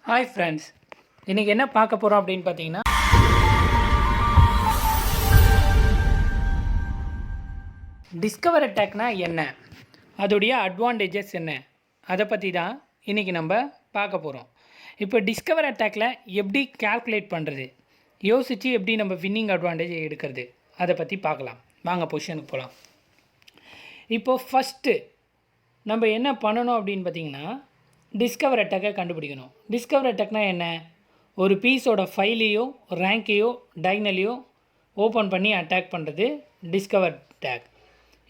Hi friends, இன்றைக்கி என்ன பார்க்க போகிறோம் அப்படின்னு பார்த்தீங்கன்னா, டிஸ்கவர் அட்டாக்னா என்ன, அதோடைய அட்வான்டேஜஸ் என்ன, அதை பற்றி தான் இன்றைக்கி நம்ம பார்க்க போகிறோம். இப்போ டிஸ்கவர் அட்டாக்கில் எப்படி கால்குலேட் பண்ணுறது, யோசித்து எப்படி நம்ம வின்னிங் அட்வான்டேஜ் எடுக்கிறது, அதை பற்றி பார்க்கலாம். வாங்க பொசிஷனுக்கு போகலாம். இப்போது ஃபஸ்ட்டு நம்ம என்ன பண்ணணும் அப்படின்னு பார்த்திங்கன்னா, டிஸ்கவர் அட்டாக்கை கண்டுபிடிக்கணும். டிஸ்கவர் அட்டாக்னா என்ன? ஒரு பீஸோட ஃபைலையோ ரேங்கையோ டைனலையோ ஓப்பன் பண்ணி அட்டாக் பண்ணுறது டிஸ்கவர் அட்டாக்.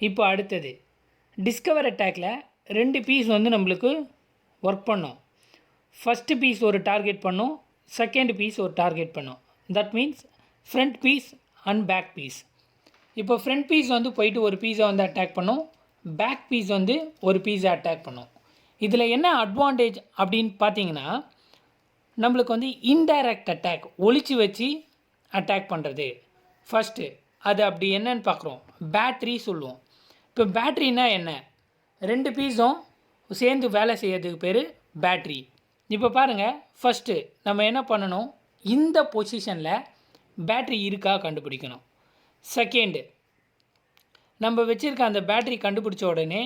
இப்போ அடுத்தது டிஸ்கவர் அட்டாக்கில் 2 பீஸ் நம்மளுக்கு ஒர்க் பண்ணும். ஃபஸ்ட்டு பீஸ் ஒரு டார்கெட் பண்ணும், செகண்ட் பீஸ் ஒரு டார்கெட் பண்ணும். That means front piece and back piece. இப்போ ஃப்ரண்ட் பீஸ் போயிட்டு ஒரு பீஸை அட்டாக் பண்ணும், பேக் பீஸ் ஒரு பீஸை அட்டாக் பண்ணும். இதில் என்ன அட்வான்டேஜ் அப்படின்னு பார்த்தீங்கன்னா, நம்மளுக்கு இன்டைரக்ட் அட்டாக், ஒளிச்சு வச்சு அட்டாக் பண்ணுறது ஃபஸ்ட்டு. அது அப்படி என்னன்னு பார்க்குறோம். பேட்ரி சொல்லுவோம். இப்போ பேட்ரினா என்ன? 2 பீஸும் சேர்ந்து வேலை செய்யறதுக்கு பேர் பேட்ரி. இப்போ பாருங்கள், ஃபஸ்ட்டு நம்ம என்ன பண்ணணும், இந்த பொசிஷனில் பேட்ரி இருக்கா கண்டுபிடிக்கணும். செகண்டு, நம்ம வச்சுருக்க அந்த பேட்ரி கண்டுபிடிச்ச உடனே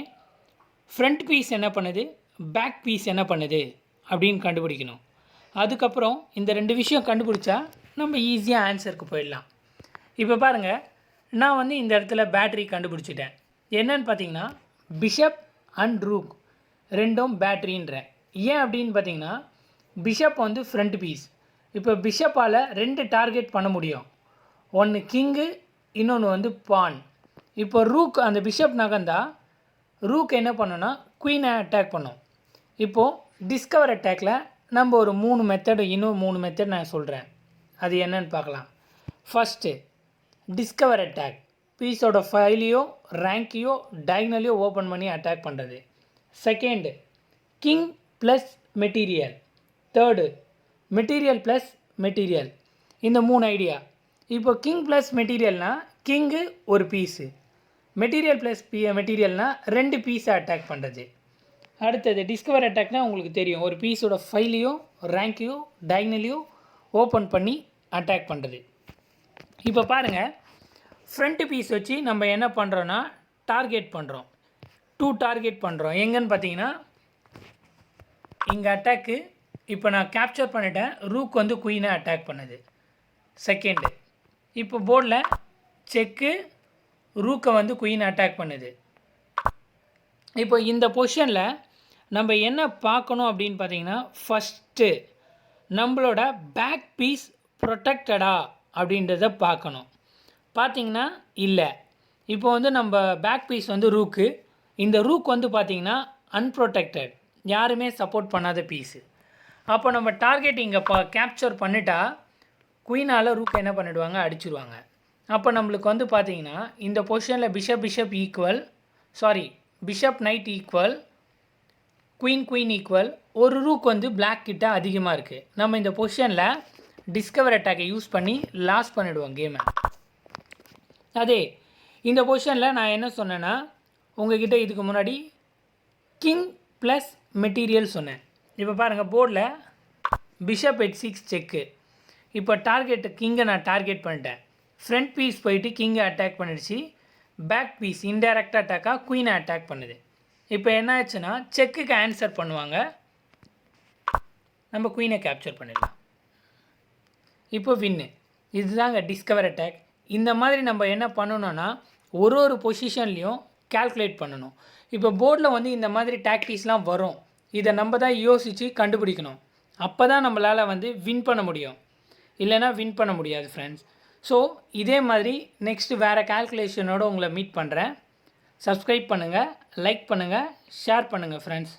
ஃப்ரண்ட் பீஸ் என்ன பண்ணுது, பேக் பீஸ் என்ன பண்ணுது அப்படின்னு கண்டுபிடிக்கணும். அதுக்கப்புறம் இந்த 2 விஷயம் கண்டுபிடிச்சா நம்ம ஈஸியாக ஆன்சருக்கு போயிடலாம். இப்போ பாருங்கள், நான் இந்த இடத்துல பேட்ரி கண்டுபிடிச்சிட்டேன். என்னன்னு பார்த்தீங்கன்னா, பிஷப் அண்ட் ரூக் ரெண்டும் பேட்ரின்றேன். ஏன் அப்படின்னு பார்த்தீங்கன்னா, பிஷப் ஃப்ரண்ட் பீஸ். இப்போ பிஷப்பால் 2 டார்கெட் பண்ண முடியும். ஒன்று கிங்கு, இன்னொன்று பான். இப்போ ரூக் அந்த பிஷப் நகர்ந்தா ரூக் என்ன பண்ணுன்னா குயினை அட்டாக் பண்ணும். இப்போது டிஸ்கவர் அட்டாக்கில் நம்ம ஒரு 3 மெத்தடு, இன்னும் 3 மெத்தட் நான் சொல்கிறேன். அது என்னன்னு பார்க்கலாம். ஃபஸ்ட்டு டிஸ்கவர் அட்டாக், பீஸோட ஃபைலையோ ரேங்கையோ டைனலையோ ஓப்பன் பண்ணி அட்டாக் பண்ணுறது. Second king plus material. Third material plus material. இந்த 3 ஐடியா. இப்போ கிங் ப்ளஸ் மெட்டீரியல்னால் கிங்கு ஒரு பீஸு, மெட்டீரியல் ப்ளஸ் மெட்டீரியல்னால் 2 பீஸை அட்டாக் பண்ணுறது. அடுத்தது டிஸ்கவர் அட்டாக்னால் உங்களுக்கு தெரியும், ஒரு பீஸோட ஃபைலையோ ரேங்கையோ டைனலையோ ஓப்பன் பண்ணி அட்டாக் பண்ணுறது. இப்போ பாருங்கள், ஃப்ரண்ட் பீஸ் வச்சு நம்ம என்ன பண்ணுறோன்னா டார்கெட் பண்ணுறோம். 2 டார்கெட் பண்ணுறோம். எங்கன்னு பார்த்தீங்கன்னா, இங்கே அட்டாக்கு. இப்போ நான் கேப்சர் பண்ணிட்டேன். ரூக் குயினை அட்டாக் பண்ணுது. செகண்டு, இப்போ போர்டில் செக்கு, ரூக்கை குயினை அட்டாக் பண்ணுது. இப்போ இந்த பொசிஷனில் நம்ம என்ன பார்க்கணும் அப்படின்னு பார்த்தீங்கன்னா, ஃபஸ்ட்டு நம்மளோட பேக் பீஸ் ப்ரொடெக்டடா அப்படின்றத பார்க்கணும். பார்த்திங்கன்னா இல்லை. இப்போ நம்ம பேக் பீஸ் ரூக்கு. இந்த ரூக் பார்த்திங்கன்னா அன்ப்ரொடெக்டட், யாருமே சப்போர்ட் பண்ணாத பீஸு. அப்போ நம்ம டார்கெட் இங்கே கேப்சர் பண்ணிட்டா குயினால் ரூக் என்ன பண்ணிவிடுவாங்க, அடிச்சிடுவாங்க. அப்போ நம்மளுக்கு பார்த்திங்கன்னா இந்த பொசிஷனில் bishop equal, bishop night equal, queen equal, ஒரு ரூக் பிளாக் கிட்ட அதிகமாக இருக்குது. நம்ம இந்த பொசிஷனில் டிஸ்கவர் அட்டாக்கை யூஸ் பண்ணி லாஸ் பண்ணிவிடுவோம் கேமை. அதே இந்த பொசிஷனில் நான் என்ன சொன்னேன்னா, உங்கள்கிட்ட இதுக்கு முன்னாடி கிங் ப்ளஸ் மெட்டீரியல் சொன்னேன். இப்போ பாருங்கள், போர்டில் பிஷப் h6 செக்கு. இப்போ டார்கெட்டு கிங்கை நான் டார்கெட் பண்ணிட்டேன். ஃப்ரண்ட் பீஸ் போயிட்டு கிங்கை அட்டாக் பண்ணிடுச்சு. பேக் பீஸ் இன்டைரக்ட் அட்டாக்காக குயினை அட்டாக் பண்ணுது. இப்போ என்ன ஆச்சுன்னா, செக்குக்கு ஆன்சர் பண்ணுவாங்க, நம்ம குயினை கேப்சர் பண்ணிடலாம். இப்போ வின்னு. இதுதாங்க டிஸ்கவர் அட்டாக். இந்த மாதிரி நம்ம என்ன பண்ணணும்னா, ஒரு பொசிஷன்லேயும் கால்குலேட் பண்ணணும். இப்போ போர்டில் இந்த மாதிரி டாக்டிக்ஸ்லாம் வரும். இதை நம்ம தான் யோசித்து கண்டுபிடிக்கணும். அப்போ தான் நம்மளால் வின் பண்ண முடியும். இல்லைனா வின் பண்ண முடியாது ஃப்ரெண்ட்ஸ். ஸோ இதே மாதிரி நெக்ஸ்ட்டு வேறு கால்குலேஷனோடு உங்களை மீட் பண்ணுறேன். சப்ஸ்கிரைப் பண்ணுங்கள், லைக் பண்ணுங்கள், ஷேர் பண்ணுங்கள் ஃப்ரெண்ட்ஸ்.